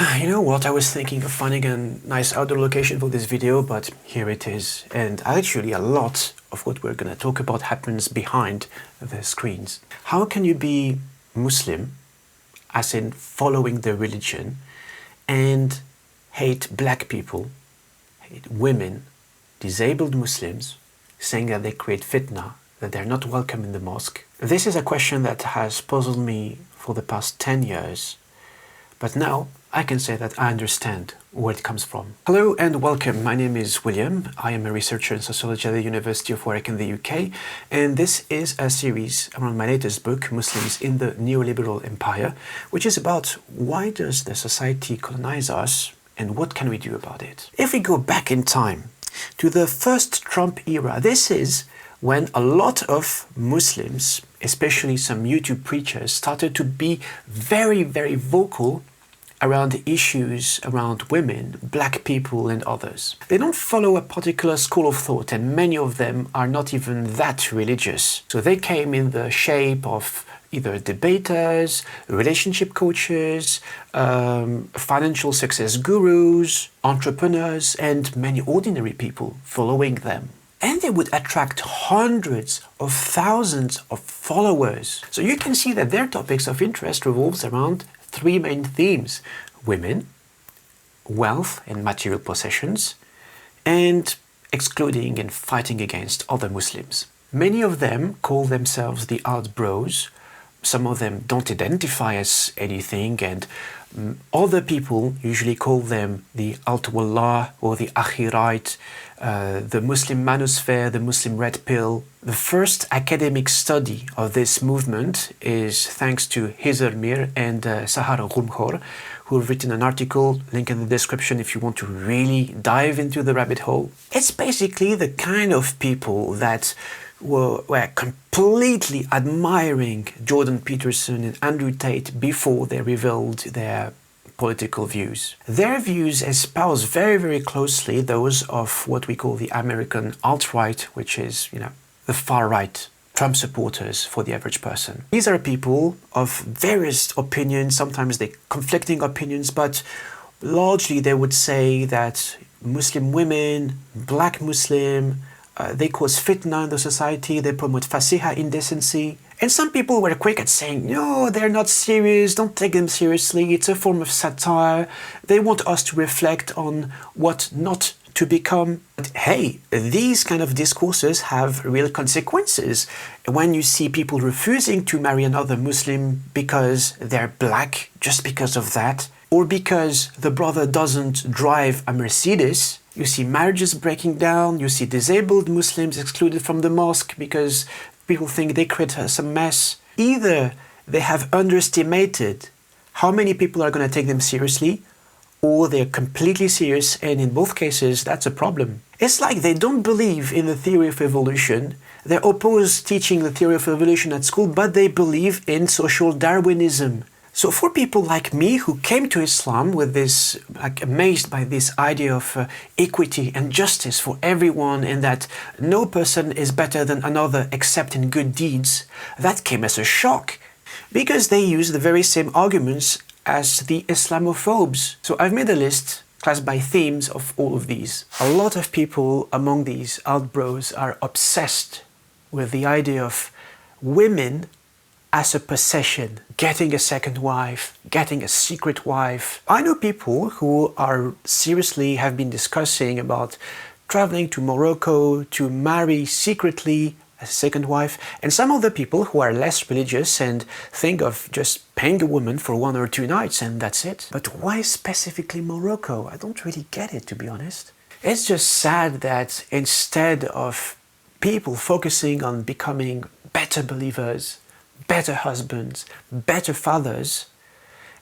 You know what, I was thinking of finding a nice outdoor location for this video, but here it is. And actually a lot of what we're gonna talk about happens behind the screens. How can you be Muslim, as in following the religion, and hate black people, hate women, disabled Muslims, saying that they create fitna, that they're not welcome in the mosque? This is a question that has puzzled me for the past 10 years. But now I can say that I understand where it comes from. Hello and welcome. My name is William. I am a researcher in sociology at the University of Warwick in the UK, and this is a series around my latest book, Muslims in the Neoliberal Empire, which is about why does the society colonize us and what can we do about it? If we go back in time to the first Trump era, this is when a lot of Muslims, especially some YouTube preachers, started to be very, very vocal around issues around women, black people and others. They don't follow a particular school of thought, and many of them are not even that religious. So they came in the shape of either debaters, relationship coaches, financial success gurus, entrepreneurs, and many ordinary people following them. And they would attract hundreds of thousands of followers. So you can see that their topics of interest revolves around three main themes: women, wealth and material possessions, and excluding and fighting against other Muslims. Many of them call themselves the alt bros. Some of them don't identify as anything, and other people usually call them the alt wallah or the akhirite, the Muslim Manosphere, the Muslim Redpill. The first academic study of this movement is thanks to Hizer and Sahar Ghumkhor, who have written an article, link in the description if you want to really dive into the rabbit hole. It's basically the kind of people that were completely admiring Jordan Peterson and Andrew Tate before they revealed their political views. Their views espouse very, very closely those of what we call the American alt-right, which is, the far-right Trump supporters for the average person. These are people of various opinions, sometimes they conflicting opinions, but largely they would say that Muslim women, black Muslim, they cause fitna in the society, they promote fasiha, indecency. And some people were quick at saying, no, they're not serious, don't take them seriously, it's a form of satire. They want us to reflect on what not to become. But hey, these kind of discourses have real consequences. When you see people refusing to marry another Muslim because they're black, just because of that, or because the brother doesn't drive a Mercedes, you see marriages breaking down, you see disabled Muslims excluded from the mosque because people think they create some mess. Either they have underestimated how many people are going to take them seriously, or they're completely serious, and in both cases that's a problem. It's like they don't believe in the theory of evolution, they oppose teaching the theory of evolution at school, but they believe in social Darwinism. So for people like me who came to Islam with this, amazed by this idea of equity and justice for everyone, and that no person is better than another except in good deeds, that came as a shock, because they use the very same arguments as the Islamophobes. So I've made a list classed by themes of all of these. A lot of people among these alt bros are obsessed with the idea of women as a possession, getting a second wife, getting a secret wife. I know people who are seriously have been discussing about traveling to Morocco to marry secretly a second wife, and some other people who are less religious and think of just paying a woman for 1 or 2 nights and that's it. But why specifically Morocco? I don't really get it, to be honest. It's just sad that instead of people focusing on becoming better believers, better husbands, better fathers,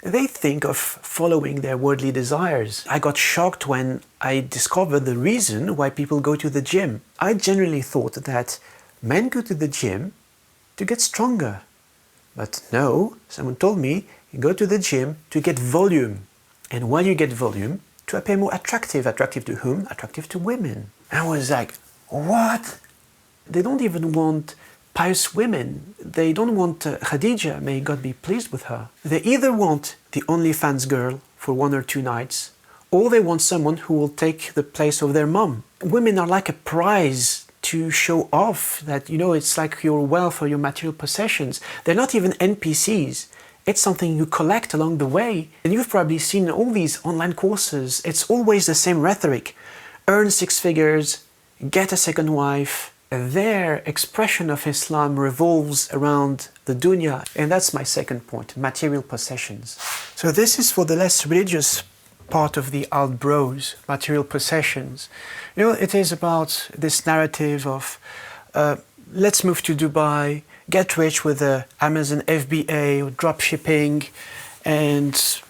they think of following their worldly desires. I got shocked when I discovered the reason why people go to the gym. I generally thought that men go to the gym to get stronger. But no, someone told me you go to the gym to get volume. And while you get volume, to appear more attractive. Attractive to whom? Attractive to women. I was like, what? They don't even want pious women. They don't want Khadija, may God be pleased with her. They either want the OnlyFans girl for 1 or 2 nights, or they want someone who will take the place of their mom. Women are like a prize to show off that, it's like your wealth or your material possessions. They're not even NPCs. It's something you collect along the way. And you've probably seen all these online courses. It's always the same rhetoric. Earn 6 figures, get a second wife. Their expression of Islam revolves around the dunya. And that's my second point, material possessions. So this is for the less religious part of the alt bros, material possessions. It is about this narrative of let's move to Dubai, get rich with the Amazon FBA or drop shipping, and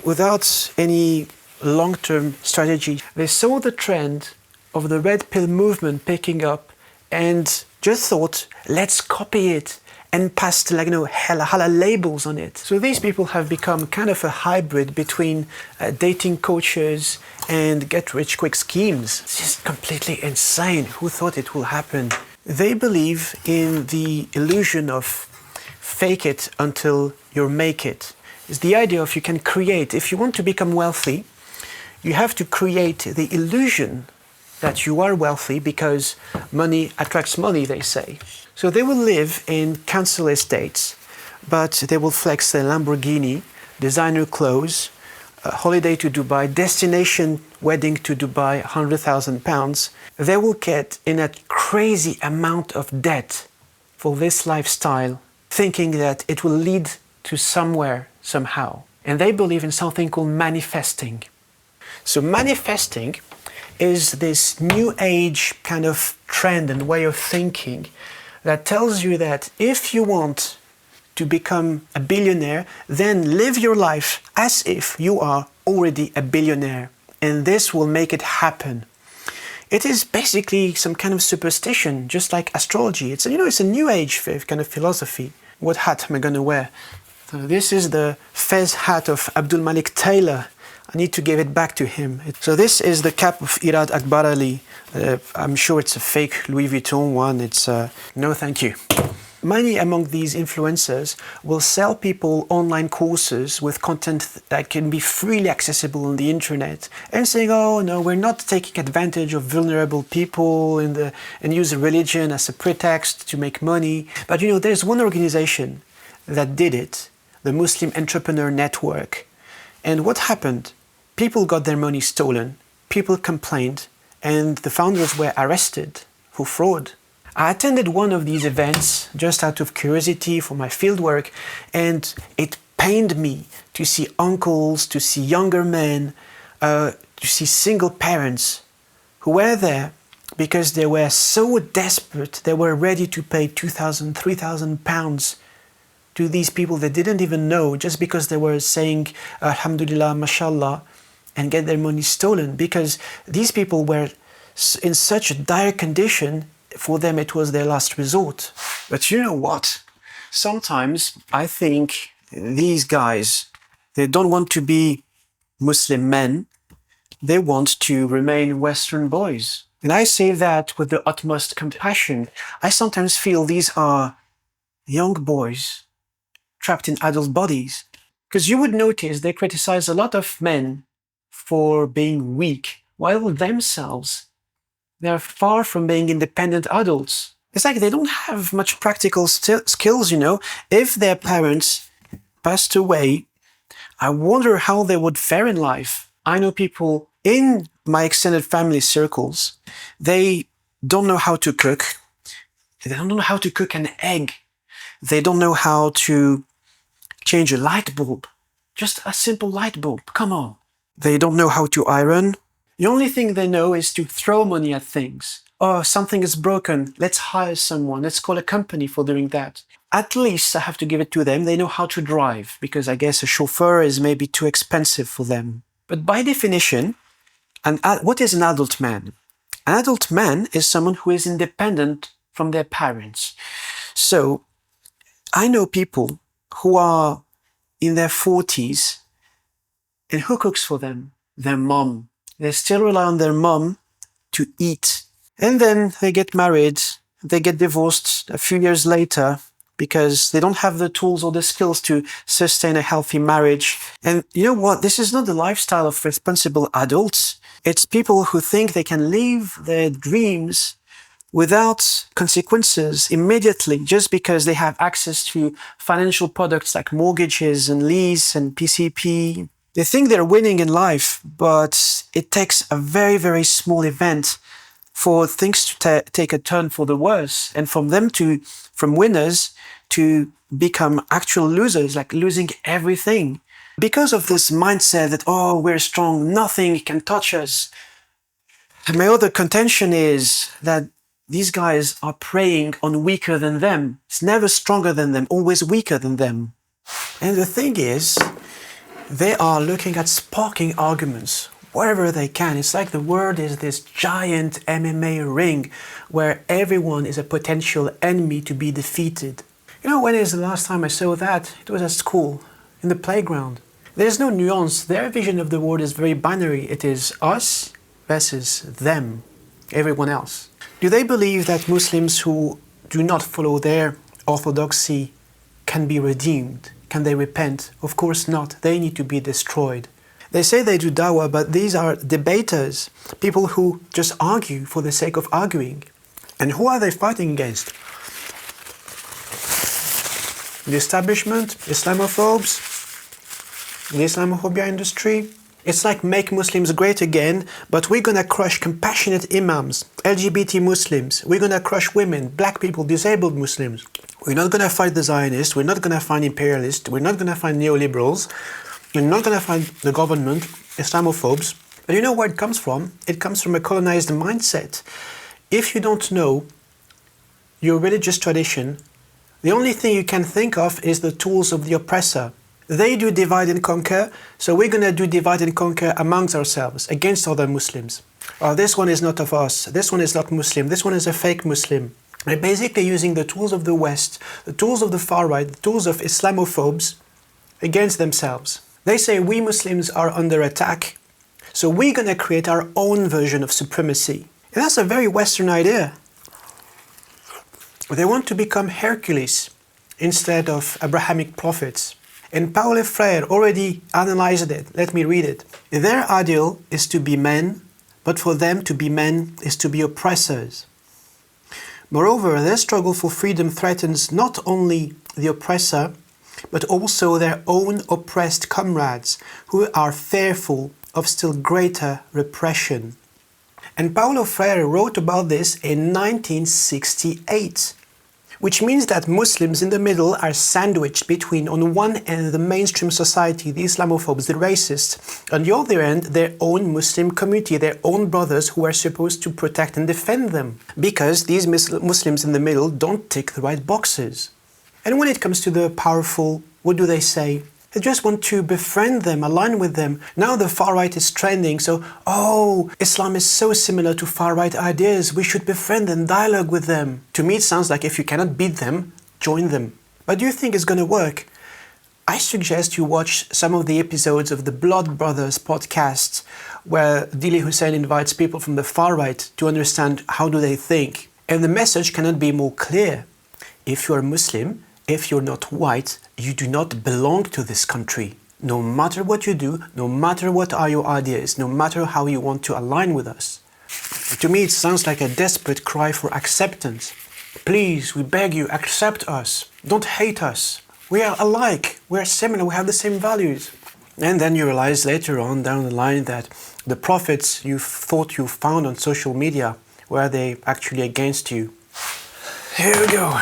without any long-term strategy. They saw the trend of the Redpill movement picking up and just thought, let's copy it and passed halal labels on it. So these people have become kind of a hybrid between dating coaches and get-rich-quick schemes. This is completely insane. Who thought it will happen? They believe in the illusion of fake it until you make it. It's the idea of you can create. If you want to become wealthy, you have to create the illusion that you are wealthy because money attracts money, they say. So they will live in council estates, but they will flex their Lamborghini, designer clothes, holiday to Dubai, destination wedding to Dubai, £100,000. They will get in a crazy amount of debt for this lifestyle, thinking that it will lead to somewhere, somehow. And they believe in something called manifesting. So manifesting is this new age kind of trend and way of thinking that tells you that if you want to become a billionaire, then live your life as if you are already a billionaire. And this will make it happen. It is basically some kind of superstition, just like astrology. It's a new age kind of philosophy. What hat am I going to wear? So this is the fez hat of Abdul Malik Taylor. I need to give it back to him. So this is the cap of Irad Akbar Ali. I'm sure it's a fake Louis Vuitton one. It's no thank you. Many among these influencers will sell people online courses with content that can be freely accessible on the internet and saying, oh no, we're not taking advantage of vulnerable people and use religion as a pretext to make money. But there's one organization that did it, the Muslim Entrepreneur Network. And what happened? People got their money stolen, people complained, and the founders were arrested for fraud. I attended one of these events just out of curiosity for my fieldwork, and it pained me to see uncles, to see younger men, to see single parents who were there because they were so desperate, they were ready to pay £2,000, £3,000 to these people they didn't even know just because they were saying Alhamdulillah, Mashallah, and get their money stolen, because these people were in such a dire condition. For them, it was their last resort. But you know what? Sometimes I think these guys, they don't want to be Muslim men. They want to remain Western boys. And I say that with the utmost compassion. I sometimes feel these are young boys trapped in adult bodies. Because you would notice they criticize a lot of men for being weak, while themselves they're far from being independent adults. It's like they don't have much practical skills, If their parents passed away, I wonder how they would fare in life. I know people in my extended family circles, they don't know how to cook. They don't know how to cook an egg. They don't know how to change a light bulb. Just a simple light bulb, come on. They don't know how to iron. The only thing they know is to throw money at things. Oh, something is broken. Let's hire someone. Let's call a company for doing that. At least I have to give it to them. They know how to drive, because I guess a chauffeur is maybe too expensive for them. But by definition, what is an adult man? An adult man is someone who is independent from their parents. So I know people who are in their 40s, and who cooks for them? Their mom. They still rely on their mom to eat. And then they get married, they get divorced a few years later, because they don't have the tools or the skills to sustain a healthy marriage. And you know what? This is not the lifestyle of responsible adults. It's people who think they can live their dreams without consequences immediately just because they have access to financial products like mortgages and lease and PCP. They think they're winning in life, but it takes a very, very small event for things to take a turn for the worse, and from winners to become actual losers, like losing everything. Because of this mindset that, oh, we're strong, nothing can touch us. And my other contention is that these guys are preying on weaker than them. It's never stronger than them, always weaker than them. And the thing is, they are looking at sparking arguments wherever they can. It's like the world is this giant MMA ring where everyone is a potential enemy to be defeated. You know, when is the last time I saw that? It was at school, in the playground. There's no nuance. Their vision of the world is very binary. It is us versus them, everyone else. Do they believe that Muslims who do not follow their orthodoxy can be redeemed? Can they repent? Of course not. They need to be destroyed. They say they do dawah, but these are debaters, people who just argue for the sake of arguing. And who are they fighting against? The establishment, Islamophobes, the Islamophobia industry. It's like make Muslims great again, but we're gonna crush compassionate imams, LGBT Muslims, we're gonna crush women, black people, disabled Muslims. We're not gonna fight the Zionists, we're not gonna find imperialists, we're not gonna find neoliberals, we're not gonna find the government, Islamophobes. But you know where it comes from? It comes from a colonized mindset. If you don't know your religious tradition, the only thing you can think of is the tools of the oppressor. They do divide and conquer, so we're going to do divide and conquer amongst ourselves, against other Muslims. Oh, this one is not of us, this one is not Muslim, this one is a fake Muslim. They're basically using the tools of the West, the tools of the far right, the tools of Islamophobes against themselves. They say we Muslims are under attack, so we're going to create our own version of supremacy. And that's a very Western idea. They want to become Hercules instead of Abrahamic prophets. And Paulo Freire already analyzed it. Let me read it. Their ideal is to be men, but for them to be men is to be oppressors. Moreover, their struggle for freedom threatens not only the oppressor, but also their own oppressed comrades who are fearful of still greater repression. And Paulo Freire wrote about this in 1968, which means that Muslims in the middle are sandwiched between, on one end, the mainstream society, the Islamophobes, the racists, on the other end, their own Muslim community, their own brothers who are supposed to protect and defend them, because these Muslims in the middle don't tick the right boxes. And when it comes to the powerful, what do they say? They just want to befriend them, align with them. Now the far right is trending, so, oh, Islam is so similar to far right ideas, we should befriend them, dialogue with them. To me it sounds like if you cannot beat them, join them. But do you think it's gonna work? I suggest you watch some of the episodes of the Blood Brothers podcast, where Dili Hussein invites people from the far right to understand how do they think. And the message cannot be more clear. If you are Muslim, if you're not white, you do not belong to this country. No matter what you do, no matter what are your ideas, no matter how you want to align with us. To me, it sounds like a desperate cry for acceptance. Please, we beg you, accept us. Don't hate us. We are alike. We are similar. We have the same values. And then you realize later on down the line that the prophets you thought you found on social media, were they actually against you? Here we go.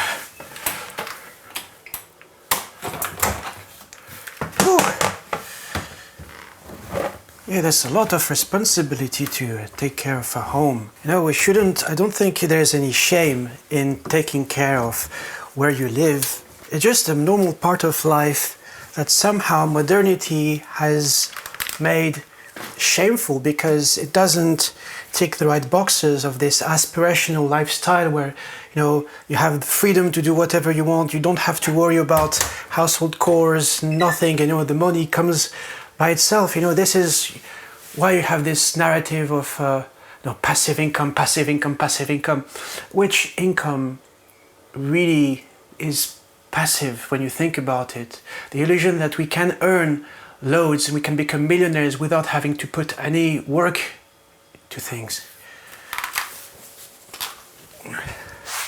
Yeah, there's a lot of responsibility to take care of a home. You know, I don't think there's any shame in taking care of where you live. It's just a normal part of life that somehow modernity has made shameful because it doesn't tick the right boxes of this aspirational lifestyle where, you know, you have the freedom to do whatever you want. You don't have to worry about household chores, nothing, you know, the money comes by itself. You know, this is why you have this narrative of passive income, which income really is passive when you think about it. The illusion that we can earn loads and we can become millionaires without having to put any work to things.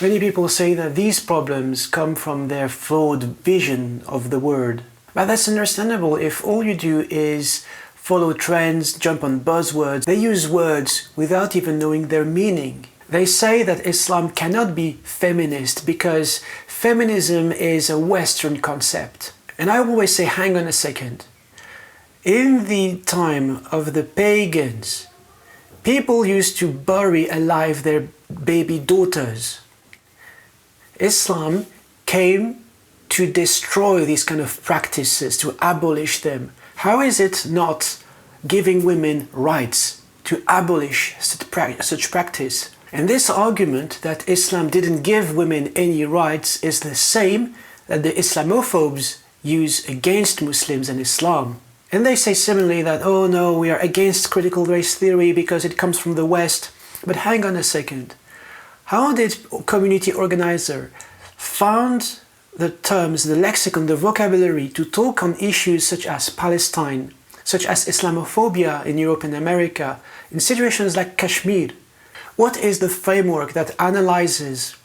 Many people say that these problems come from their flawed vision of the word. But that's understandable if all you do is follow trends, jump on buzzwords. They use words without even knowing their meaning. They say that Islam cannot be feminist because feminism is a Western concept. And I always say, hang on a second. In the time of the pagans, people used to bury alive their baby daughters. Islam came to destroy these kind of practices, to abolish them. How is it not giving women rights to abolish such practice? And this argument that Islam didn't give women any rights is the same that the Islamophobes use against Muslims and Islam. And they say similarly that, oh no, we are against critical race theory because it comes from the West. But hang on a second. How did community organizer found the terms, the lexicon, the vocabulary to talk on issues such as Palestine, such as Islamophobia in Europe and America, in situations like Kashmir? What is the framework that analyzes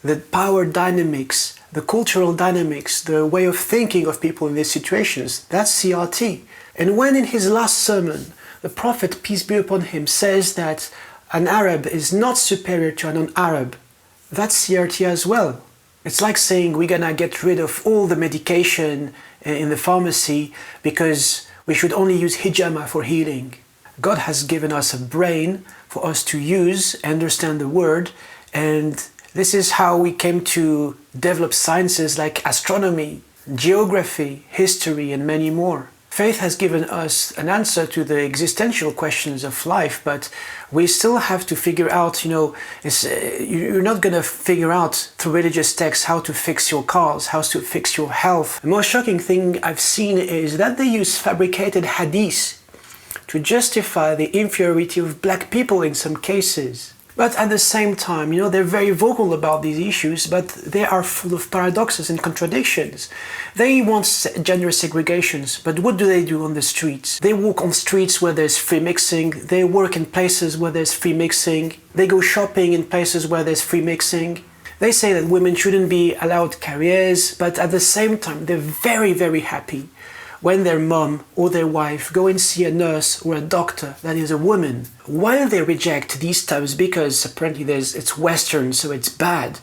the power dynamics, the cultural dynamics, the way of thinking of people in these situations? That's CRT. And when in his last sermon, the Prophet, peace be upon him, says that an Arab is not superior to a non-Arab, that's CRT as well. It's like saying we're gonna get rid of all the medication in the pharmacy because we should only use hijama for healing. God has given us a brain for us to use, understand the word, and this is how we came to develop sciences like astronomy, geography, history, and many more. Faith has given us an answer to the existential questions of life, but we still have to figure out, you're not going to figure out through religious texts how to fix your cars, how to fix your health. The most shocking thing I've seen is that they use fabricated hadiths to justify the inferiority of black people in some cases. But at the same time, they're very vocal about these issues, but they are full of paradoxes and contradictions. They want gender segregations, but what do they do on the streets? They walk on streets where there's free mixing, they work in places where there's free mixing, they go shopping in places where there's free mixing. They say that women shouldn't be allowed careers, but at the same time, they're very, very happy when their mom or their wife go and see a nurse or a doctor that is a woman. While they reject these terms because apparently it's Western, so it's bad,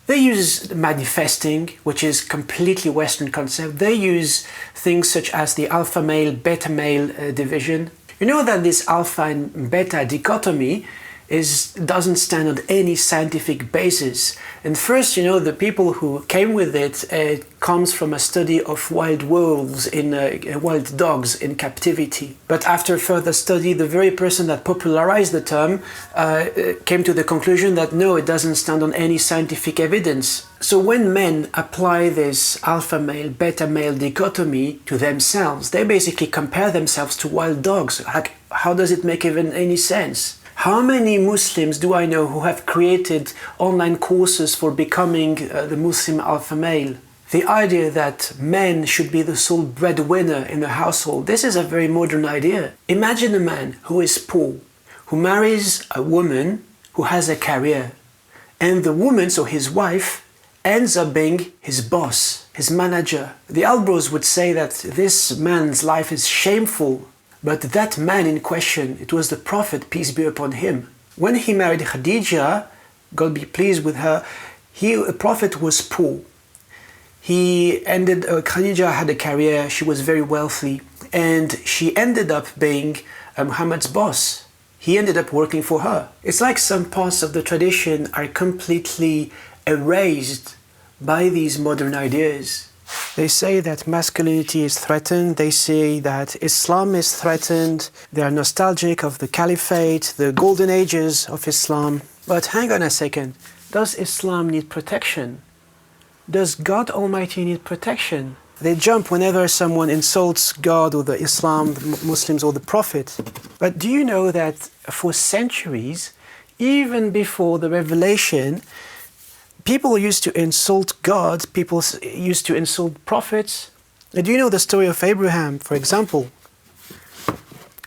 they use manifesting, which is completely Western concept. They use things such as the alpha male, beta male division. You know that this alpha and beta dichotomy doesn't stand on any scientific basis. And first, the people who came with it comes from a study of wild wolves wild dogs in captivity. But after further study, the very person that popularized the term came to the conclusion that no, it doesn't stand on any scientific evidence. So when men apply this alpha male, beta male dichotomy to themselves, they basically compare themselves to wild dogs. How does it make even any sense? How many Muslims do I know who have created online courses for becoming the Muslim alpha male? The idea that men should be the sole breadwinner in the household, this is a very modern idea. Imagine a man who is poor, who marries a woman who has a career, and the woman, so his wife, ends up being his boss, his manager. The Albros would say that this man's life is shameful. But that man in question, it was the Prophet, peace be upon him. When he married Khadija, God be pleased with her, the Prophet was poor. Khadija had a career, she was very wealthy, and she ended up being Muhammad's boss. He ended up working for her. It's like some parts of the tradition are completely erased by these modern ideas. They say that masculinity is threatened, they say that Islam is threatened, they are nostalgic of the caliphate, the golden ages of Islam. But hang on a second, does Islam need protection? Does God Almighty need protection? They jump whenever someone insults God or the Islam, the Muslims or the Prophet. But do you know that for centuries, even before the revelation, People used to insult God, people used to insult prophets. Do you know the story of Abraham, for example?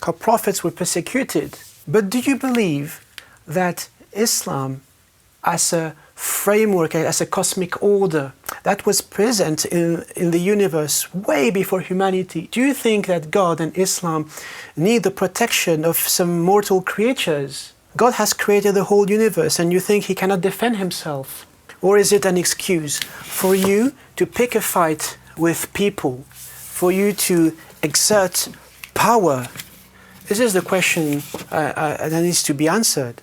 How prophets were persecuted. But do you believe that Islam, as a framework, as a cosmic order that was present in the universe way before humanity, do you think that God and Islam need the protection of some mortal creatures? God has created the whole universe and you think he cannot defend himself? Or is it an excuse for you to pick a fight with people, for you to exert power? This is the question that needs to be answered.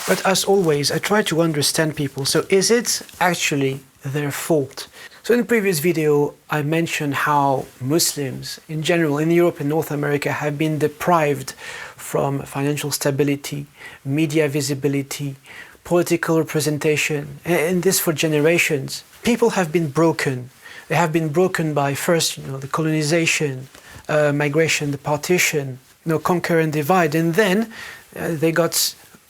But as always, I try to understand people. So is it actually their fault? So in the previous video, I mentioned how Muslims in general in Europe and North America have been deprived from financial stability, media visibility, political representation, and this for generations. People have been broken. They have been broken by first, the colonization, migration, the partition, conquer and divide, and then they got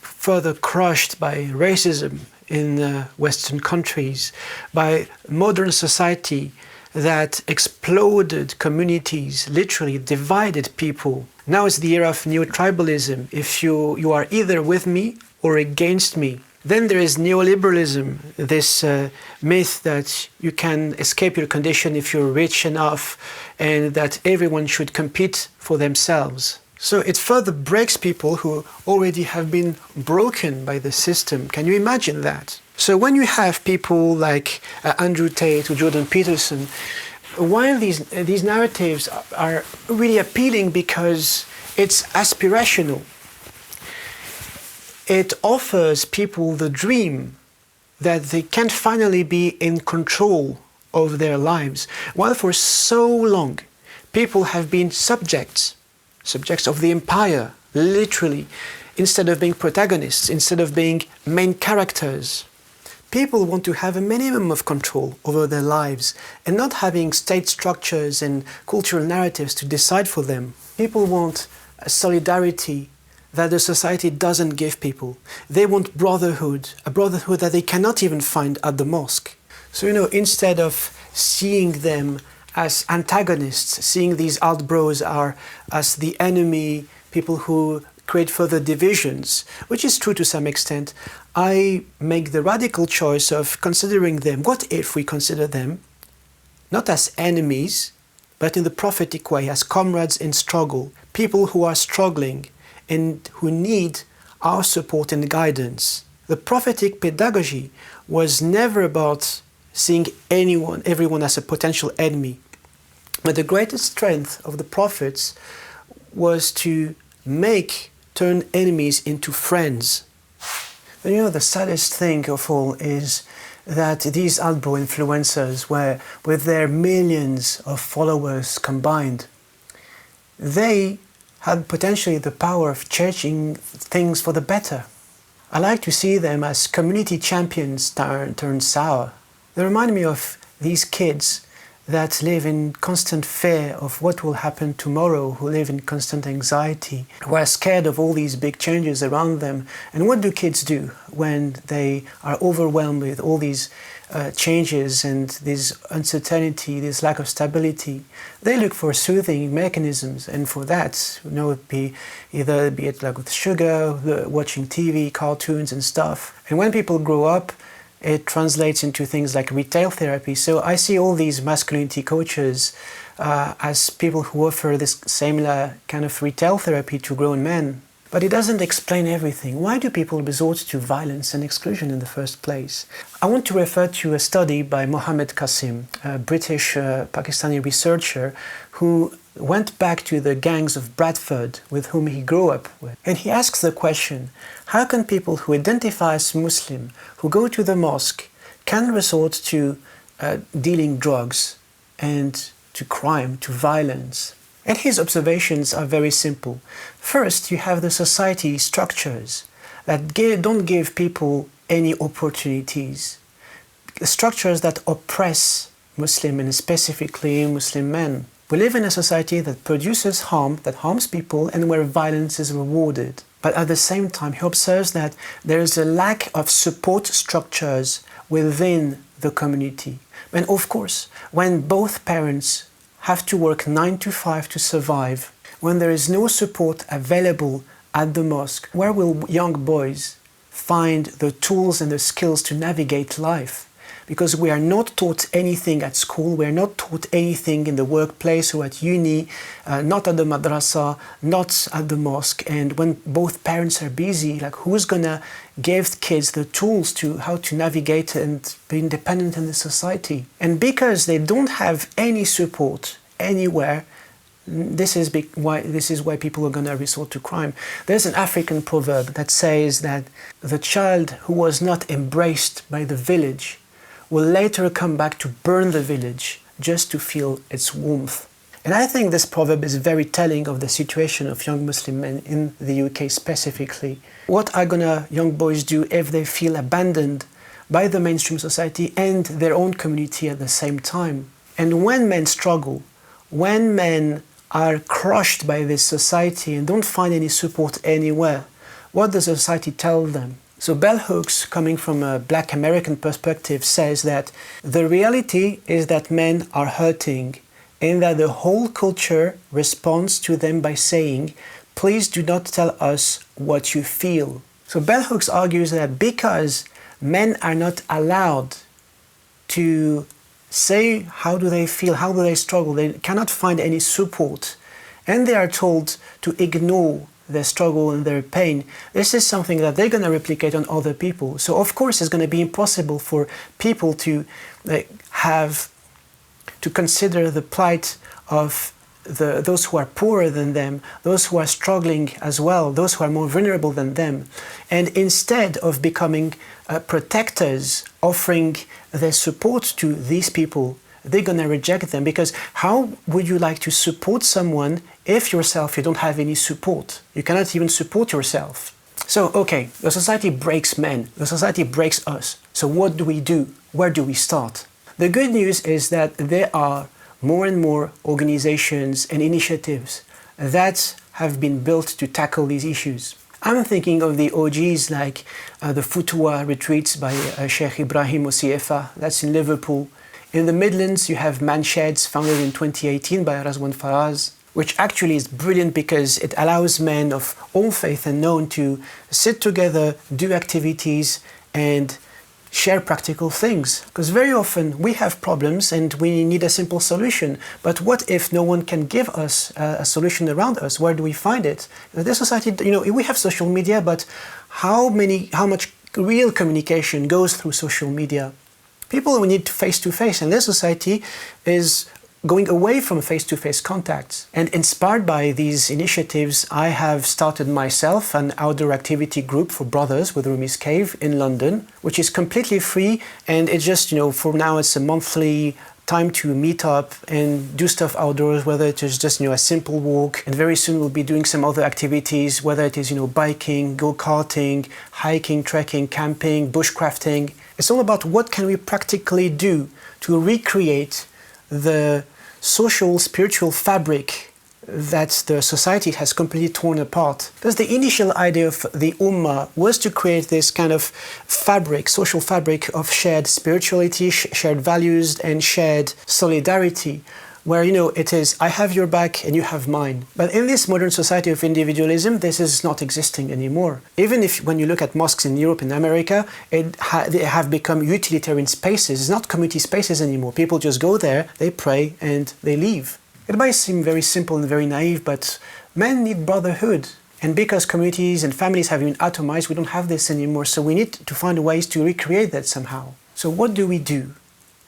further crushed by racism in Western countries, by modern society that exploded communities, literally divided people. Now it's the era of neo-tribalism. If you are either with me or against me. Then there is neoliberalism, this myth that you can escape your condition if you're rich enough and that everyone should compete for themselves. So it further breaks people who already have been broken by the system. Can you imagine that? So when you have people like Andrew Tate or Jordan Peterson, while these narratives are really appealing because it's aspirational, it offers people the dream that they can finally be in control of their lives. While for so long, people have been subjects of the empire, literally, instead of being protagonists, instead of being main characters. People want to have a minimum of control over their lives and not having state structures and cultural narratives to decide for them. People want a solidarity that the society doesn't give people. They want brotherhood, a brotherhood that they cannot even find at the mosque. So, instead of seeing them as antagonists, seeing these alt bros as the enemy, people who create further divisions, which is true to some extent, I make the radical choice of considering them. What if we consider them not as enemies, but in the prophetic way, as comrades in struggle, people who are struggling and who need our support and guidance. The prophetic pedagogy was never about seeing everyone as a potential enemy. But the greatest strength of the prophets was to turn enemies into friends. And the saddest thing of all is that these Altbro influencers were, with their millions of followers combined, they had potentially the power of changing things for the better. I like to see them as community champions turned Sahar. They remind me of these kids that live in constant fear of what will happen tomorrow, who live in constant anxiety, who are scared of all these big changes around them. And what do kids do when they are overwhelmed with all these changes and this uncertainty, this lack of stability? They look for soothing mechanisms, and for that, be it like with sugar, watching TV, cartoons and stuff. And when people grow up, it translates into things like retail therapy. So I see all these masculinity coaches as people who offer this similar kind of retail therapy to grown men. But it doesn't explain everything. Why do people resort to violence and exclusion in the first place? I want to refer to a study by Mohammed Qasim, a British Pakistani researcher who went back to the gangs of Bradford with whom he grew up with. And he asks the question, how can people who identify as Muslim, who go to the mosque, can resort to dealing drugs and to crime, to violence? And his observations are very simple. First, you have the society structures that don't give people any opportunities. Structures that oppress Muslim and specifically Muslim men. We live in a society that produces harm, that harms people, and where violence is rewarded. But at the same time, he observes that there is a lack of support structures within the community. And of course, when both parents have to work 9 to 5 to survive, when there is no support available at the mosque, where will young boys find the tools and the skills to navigate life? Because we are not taught anything at school, we are not taught anything in the workplace or at uni, not at the madrasa, not at the mosque. And when both parents are busy, like, who's gonna give kids the tools to how to navigate and be independent in the society? And because they don't have any support anywhere, this is why people are going to resort to crime. There's an African proverb that says that the child who was not embraced by the village will later come back to burn the village just to feel its warmth. And I think this proverb is very telling of the situation of young Muslim men in the UK specifically. What are young boys do if they feel abandoned by the mainstream society and their own community at the same time? And when men struggle, when men are crushed by this society and don't find any support anywhere, what does society tell them? So bell hooks, coming from a Black American perspective, says that the reality is that men are hurting and that the whole culture responds to them by saying, please do not tell us what you feel. So bell hooks argues that because men are not allowed to say how do they feel, how do they struggle, they cannot find any support, and they are told to ignore their struggle and their pain, this is something that they're going to replicate on other people. So of course it's going to be impossible for people to consider the plight of those who are poorer than them, those who are struggling as well, those who are more vulnerable than them. And instead of becoming protectors, offering their support to these people, they're going to reject them, because how would you like to support someone if yourself you don't have any support? You cannot even support yourself. So, okay, the society breaks men, the society breaks us. So what do we do? Where do we start? The good news is that there are more and more organizations and initiatives that have been built to tackle these issues. I'm thinking of the OGs like the Futtuwwa Retreats by Sheikh Ibrahim Osiefa, that's in Liverpool. In the Midlands, you have Mansheds, founded in 2018 by Razwan Faraz, which actually is brilliant because it allows men of all faith and known to sit together, do activities, and share practical things. Because very often we have problems and we need a simple solution. But what if no one can give us a solution around us? Where do we find it? In this society, we have social media, but how much real communication goes through social media? People we need face-to-face, and this society is going away from face-to-face contacts. And inspired by these initiatives, I have started myself an outdoor activity group for brothers with Rumi's Cave in London, which is completely free, and it's just, for now it's a monthly time to meet up and do stuff outdoors, whether it is just a simple walk, and very soon we'll be doing some other activities, whether it is biking, go-karting, hiking, trekking, camping, bushcrafting. It's all about what can we practically do to recreate the social, spiritual fabric that the society has completely torn apart. Because the initial idea of the Ummah was to create this kind of fabric, social fabric of shared spirituality, shared values, and shared solidarity, where, it is, I have your back and you have mine. But in this modern society of individualism, this is not existing anymore. Even if, when you look at mosques in Europe and America, they have become utilitarian spaces. It's not community spaces anymore. People just go there, they pray, and they leave. It might seem very simple and very naive, but men need brotherhood. And because communities and families have been atomized, we don't have this anymore. So we need to find ways to recreate that somehow. So what do we do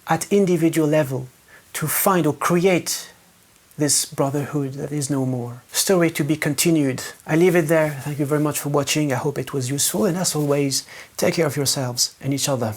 at individual level to find or create this brotherhood that is no more? Story to be continued. I leave it there. Thank you very much for watching. I hope it was useful. And as always, take care of yourselves and each other.